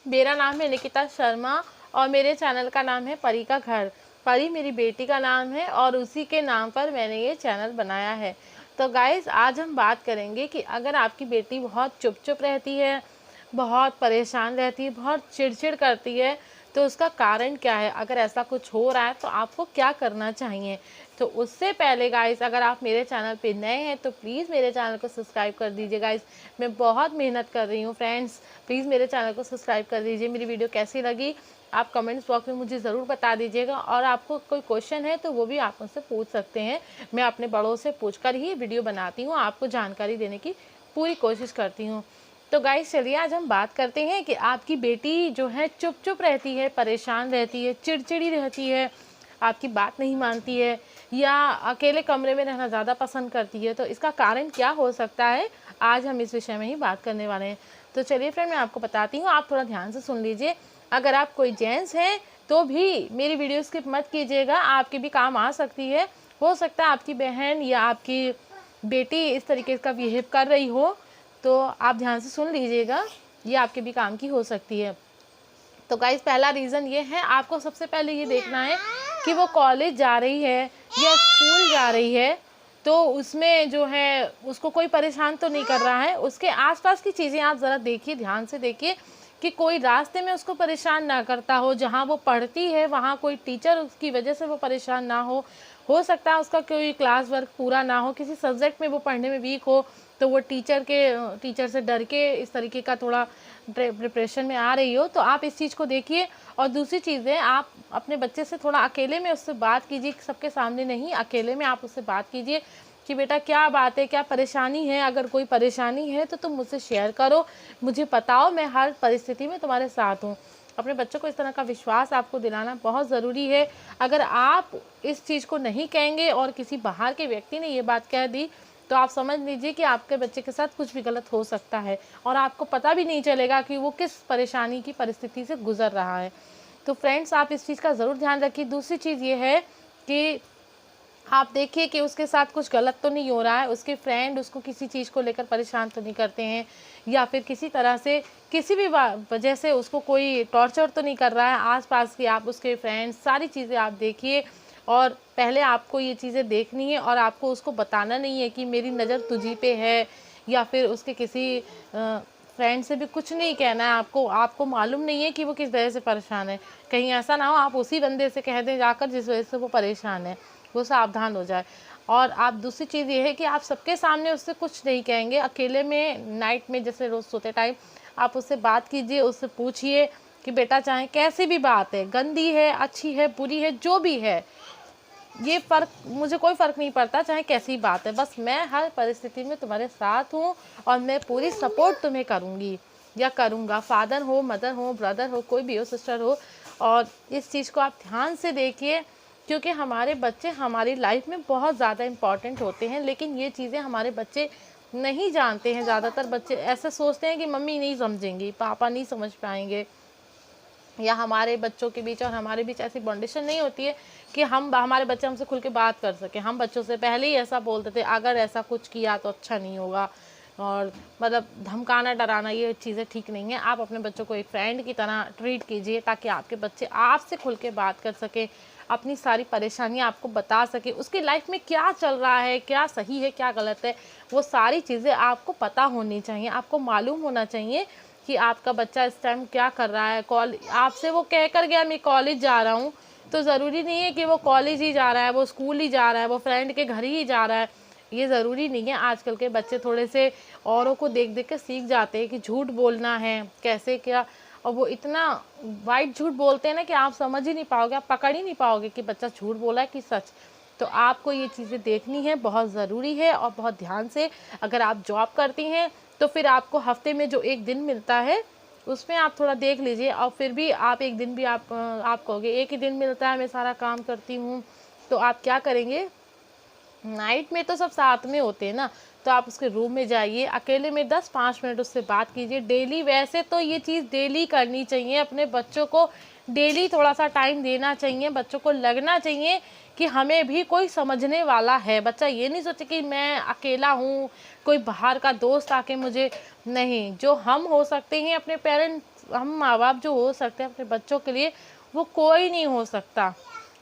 मेरा नाम है निकिता शर्मा और मेरे चैनल का नाम है परी का घर। परी मेरी बेटी का नाम है और उसी के नाम पर मैंने ये चैनल बनाया है। तो गाइस, आज हम बात करेंगे कि अगर आपकी बेटी बहुत चुप चुप रहती है, बहुत परेशान रहती है, बहुत चिड़चिड़ करती है, तो उसका कारण क्या है। अगर ऐसा कुछ हो रहा है तो आपको क्या करना चाहिए। तो उससे पहले गाइस, अगर आप मेरे चैनल पे नए हैं तो प्लीज़ मेरे चैनल को सब्सक्राइब कर दीजिए। गाइस, मैं बहुत मेहनत कर रही हूँ फ्रेंड्स, प्लीज़ मेरे चैनल को सब्सक्राइब कर दीजिए। मेरी वीडियो कैसी लगी आप कमेंट्स बॉक्स में मुझे ज़रूर बता दीजिएगा, और आपको कोई क्वेश्चन है तो वो भी आप मुझसे पूछ सकते हैं। मैं अपने बड़ों से पूछकर ही वीडियो बनाती हूँ, आपको जानकारी देने की पूरी कोशिश करती हूँ। तो गाइस, चलिए आज हम बात करते हैं कि आपकी बेटी जो है चुप चुप रहती है, परेशान रहती है, चिड़चिड़ी रहती है, आपकी बात नहीं मानती है, या अकेले कमरे में रहना ज़्यादा पसंद करती है, तो इसका कारण क्या हो सकता है, आज हम इस विषय में ही बात करने वाले हैं। तो चलिए फ्रेंड, मैं आपको बताती हूँ, आप थोड़ा ध्यान से सुन लीजिए। अगर आप कोई जेंट्स हैं तो भी मेरी वीडियो स्किप मत कीजिएगा, आपके भी काम आ सकती है। हो सकता है आपकी बहन या आपकी बेटी इस तरीके का बिहेव कर रही हो, तो आप ध्यान से सुन लीजिएगा, ये आपके भी काम की हो सकती है। तो गाइस, पहला रीज़न ये है, आपको सबसे पहले ये देखना है कि वो कॉलेज जा रही है या स्कूल जा रही है, तो उसमें जो है उसको कोई परेशान तो नहीं कर रहा है। उसके आसपास की चीज़ें आप ज़रा देखिए, ध्यान से देखिए कि कोई रास्ते में उसको परेशान ना करता हो। जहाँ वो पढ़ती है वहाँ कोई टीचर उसकी वजह से वो परेशान ना हो सकता है उसका कोई क्लास वर्क पूरा ना हो, किसी सब्जेक्ट में वो पढ़ने में वीक हो, तो वो टीचर से डर के इस तरीके का थोड़ा डिप्रेशन में आ रही हो, तो आप इस चीज़ को देखिए। और दूसरी चीज़ है, आप अपने बच्चे से थोड़ा अकेले में उससे बात कीजिए, सबके सामने नहीं, अकेले में आप उससे बात कीजिए कि बेटा क्या बात है, क्या परेशानी है। अगर कोई परेशानी है तो तुम मुझसे शेयर करो, मुझे बताओ, मैं हर परिस्थिति में तुम्हारे साथ हूँ। अपने बच्चों को इस तरह का विश्वास आपको दिलाना बहुत ज़रूरी है। अगर आप इस चीज़ को नहीं कहेंगे और किसी बाहर के व्यक्ति ने ये बात कह दी, तो आप समझ लीजिए कि आपके बच्चे के साथ कुछ भी गलत हो सकता है, और आपको पता भी नहीं चलेगा कि वो किस परेशानी की परिस्थिति से गुजर रहा है। तो फ्रेंड्स, आप इस चीज़ का ज़रूर ध्यान रखिए। दूसरी चीज़ ये है कि आप देखिए कि उसके साथ कुछ गलत तो नहीं हो रहा है, उसके फ्रेंड उसको किसी चीज़ को लेकर परेशान तो नहीं करते हैं, या फिर किसी तरह से किसी भी वजह से उसको कोई टॉर्चर तो नहीं कर रहा है आसपास की। आप उसके फ्रेंड्स, सारी चीज़ें आप देखिए, और पहले आपको ये चीज़ें देखनी है, और आपको उसको बताना नहीं है कि मेरी नज़र तुझी पे है, या फिर उसके किसी फ्रेंड से भी कुछ नहीं कहना है आपको। आपको मालूम नहीं है कि वो किस वजह से परेशान है, कहीं ऐसा ना हो आप उसी बंदे से कह दें जाकर जिस वजह से वो परेशान है, वो सावधान हो जाए। और आप दूसरी चीज़ ये है कि आप सबके सामने उससे कुछ नहीं कहेंगे, अकेले में नाइट में जैसे रोज़ सोते टाइम आप उससे बात कीजिए, उससे पूछिए कि बेटा चाहे कैसी भी बात है, गंदी है, अच्छी है, बुरी है, जो भी है, ये फ़र्क, मुझे कोई फ़र्क नहीं पड़ता चाहे कैसी बात है, बस मैं हर परिस्थिति में तुम्हारे साथ हूँ और मैं पूरी सपोर्ट तुम्हें करूँगी या करूँगा। फादर हो, मदर हो, ब्रदर हो, कोई भी हो, सिस्टर हो। और इस चीज़ को आप ध्यान से देखिए, क्योंकि हमारे बच्चे हमारी लाइफ में बहुत ज़्यादा इम्पॉर्टेंट होते हैं, लेकिन ये चीज़ें हमारे बच्चे नहीं जानते हैं। ज़्यादातर बच्चे ऐसे सोचते हैं कि मम्मी नहीं समझेंगी, पापा नहीं समझ पाएंगे, या हमारे बच्चों के बीच और हमारे बीच ऐसी बॉन्डिशन नहीं होती है कि हमारे बच्चे हमसे खुल के बात कर सकें। हम बच्चों से पहले ही ऐसा बोलते थे, अगर ऐसा कुछ किया तो अच्छा नहीं होगा, और मतलब धमकाना, डराना, ये चीज़ें ठीक नहीं है। आप अपने बच्चों को एक फ्रेंड की तरह ट्रीट कीजिए, ताकि आपके बच्चे आपसे खुल के बात कर सके, अपनी सारी परेशानियां आपको बता सके, उसकी लाइफ में क्या चल रहा है, क्या सही है, क्या गलत है, वो सारी चीज़ें आपको पता होनी चाहिए। आपको मालूम होना चाहिए कि आपका बच्चा इस टाइम क्या कर रहा है। आपसे वो कह कर गया मैं कॉलेज जा रहा हूँ, तो ज़रूरी नहीं है कि वो कॉलेज ही जा रहा है, वो स्कूल ही जा रहा है, वो फ्रेंड के घर ही जा रहा है, ये ज़रूरी नहीं है। आजकल के बच्चे थोड़े से औरों को देख देख के सीख जाते हैं कि झूठ बोलना है कैसे, क्या, और वो इतना वाइट झूठ बोलते हैं ना कि आप समझ ही नहीं पाओगे, आप पकड़ ही नहीं पाओगे कि बच्चा झूठ बोला है कि सच। तो आपको ये चीज़ें देखनी है, बहुत ज़रूरी है, और बहुत ध्यान से। अगर आप जॉब करती हैं तो फिर आपको हफ्ते में जो एक दिन मिलता है उसमें आप थोड़ा देख लीजिए, और फिर भी आप एक दिन भी आप कहोगे एक ही दिन मिलता है, मैं सारा काम करती हूँ, तो आप क्या करेंगे, नाइट में तो सब साथ में होते हैं ना, तो आप उसके रूम में जाइए, अकेले में 10-5 मिनट उससे बात कीजिए डेली। वैसे तो ये चीज़ डेली करनी चाहिए, अपने बच्चों को डेली थोड़ा सा टाइम देना चाहिए, बच्चों को लगना चाहिए कि हमें भी कोई समझने वाला है। बच्चा ये नहीं सोचे कि मैं अकेला हूँ, कोई बाहर का दोस्त आके मुझे, नहीं, जो हम हो सकते हैं अपने पेरेंट्स हम माँ बाप जो हो सकते हैं अपने बच्चों के लिए, वो कोई नहीं हो सकता,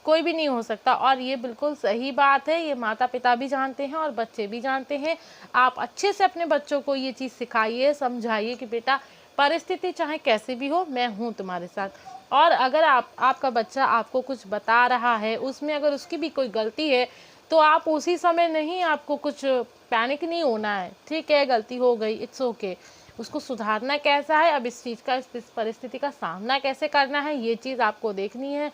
कोई भी नहीं हो सकता। और ये बिल्कुल सही बात है, ये माता पिता भी जानते हैं और बच्चे भी जानते हैं। आप अच्छे से अपने बच्चों को ये चीज़ सिखाइए, समझाइए कि बेटा परिस्थिति चाहे कैसी भी हो, मैं हूँ तुम्हारे साथ। और अगर आपका बच्चा आपको कुछ बता रहा है, उसमें अगर उसकी भी कोई गलती है, तो आप उसी समय नहीं, आपको कुछ पैनिक नहीं होना है। ठीक है, गलती हो गई, इट्स ओके। उसको सुधारना कैसा है, अब इस चीज़ का, इस परिस्थिति का सामना कैसे करना है, ये चीज़ आपको देखनी है।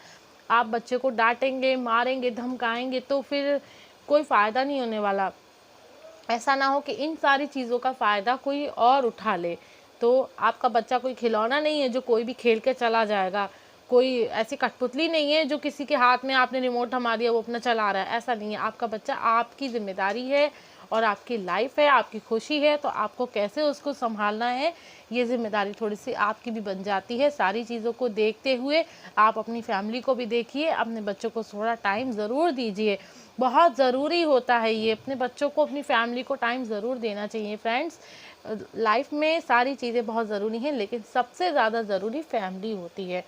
आप बच्चे को डांटेंगे, मारेंगे, धमकाएंगे तो फिर कोई फ़ायदा नहीं होने वाला। ऐसा ना हो कि इन सारी चीज़ों का फ़ायदा कोई और उठा ले। तो आपका बच्चा कोई खिलौना नहीं है जो कोई भी खेल के चला जाएगा, कोई ऐसी कठपुतली नहीं है जो किसी के हाथ में आपने रिमोट थमा दिया वो अपना चला रहा है, ऐसा नहीं है। आपका बच्चा आपकी ज़िम्मेदारी है और आपकी लाइफ है, आपकी खुशी है, तो आपको कैसे उसको संभालना है, ये ज़िम्मेदारी थोड़ी सी आपकी भी बन जाती है। सारी चीज़ों को देखते हुए आप अपनी फैमिली को भी देखिए, अपने बच्चों को थोड़ा टाइम ज़रूर दीजिए, बहुत ज़रूरी होता है ये। अपने बच्चों को, अपनी फैमिली को टाइम ज़रूर देना चाहिए फ्रेंड्स। लाइफ में सारी चीज़ें बहुत ज़रूरी हैं, लेकिन सबसे ज़्यादा ज़रूरी फैमिली होती है।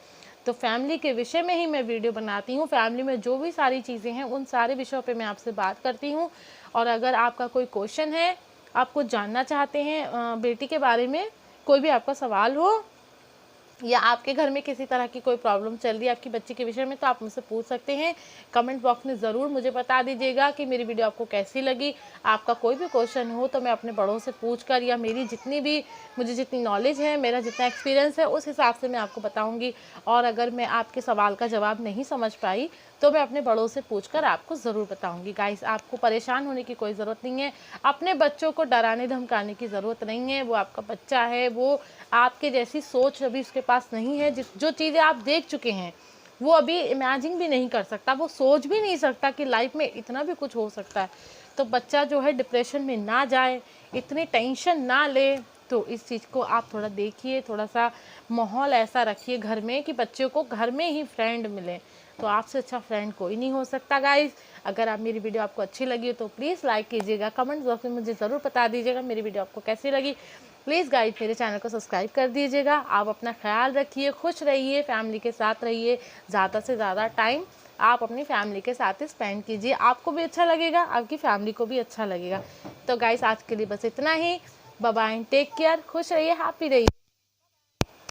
तो फैमिली के विषय में ही मैं वीडियो बनाती हूँ। फैमिली में जो भी सारी चीज़ें हैं उन सारे विषयों पे मैं आपसे बात करती हूँ। और अगर आपका कोई क्वेश्चन है, आप कुछ जानना चाहते हैं बेटी के बारे में, कोई भी आपका सवाल हो, या आपके घर में किसी तरह की कोई प्रॉब्लम चल रही है आपकी बच्ची के विषय में, तो आप मुझसे पूछ सकते हैं। कमेंट बॉक्स में ज़रूर मुझे बता दीजिएगा कि मेरी वीडियो आपको कैसी लगी। आपका कोई भी क्वेश्चन हो तो मैं अपने बड़ों से पूछ कर, या मेरी मुझे जितनी नॉलेज है, मेरा जितना एक्सपीरियंस है, उस हिसाब से मैं आपको बताऊँगी। और अगर मैं आपके सवाल का जवाब नहीं समझ पाई तो मैं अपने बड़ों से पूछकर आपको ज़रूर बताऊंगी। गाइस, आपको परेशान होने की कोई ज़रूरत नहीं है, अपने बच्चों को डराने धमकाने की ज़रूरत नहीं है। वो आपका बच्चा है, वो आपके जैसी सोच अभी उसके पास नहीं है। जो चीज़ें आप देख चुके हैं वो अभी इमेजिन भी नहीं कर सकता, वो सोच भी नहीं सकता कि लाइफ में इतना भी कुछ हो सकता है। तो बच्चा जो है डिप्रेशन में ना जाए, इतनी टेंशन ना ले। तो इस चीज़ को आप थोड़ा देखिए, थोड़ा सा माहौल ऐसा रखिए घर में कि बच्चों को घर में ही फ्रेंड मिले। तो आपसे अच्छा फ्रेंड कोई नहीं हो सकता। गाइस, अगर आप मेरी वीडियो आपको अच्छी लगी हो तो प्लीज़ लाइक कीजिएगा, कमेंट बॉक्स में मुझे ज़रूर बता दीजिएगा मेरी वीडियो आपको कैसी लगी। प्लीज़ गाइस, मेरे चैनल को सब्सक्राइब कर दीजिएगा। आप अपना ख्याल रखिए, खुश रहिए, फैमिली के साथ रहिए, ज़्यादा से ज़्यादा टाइम आप अपनी फैमिली के साथ ही स्पेंड कीजिए। आपको भी अच्छा लगेगा, आपकी फैमिली को भी अच्छा लगेगा। तो गाइस, आज के लिए बस इतना ही। बाय बाय, टेक केयर, खुश रहिए, हैप्पी रहिए।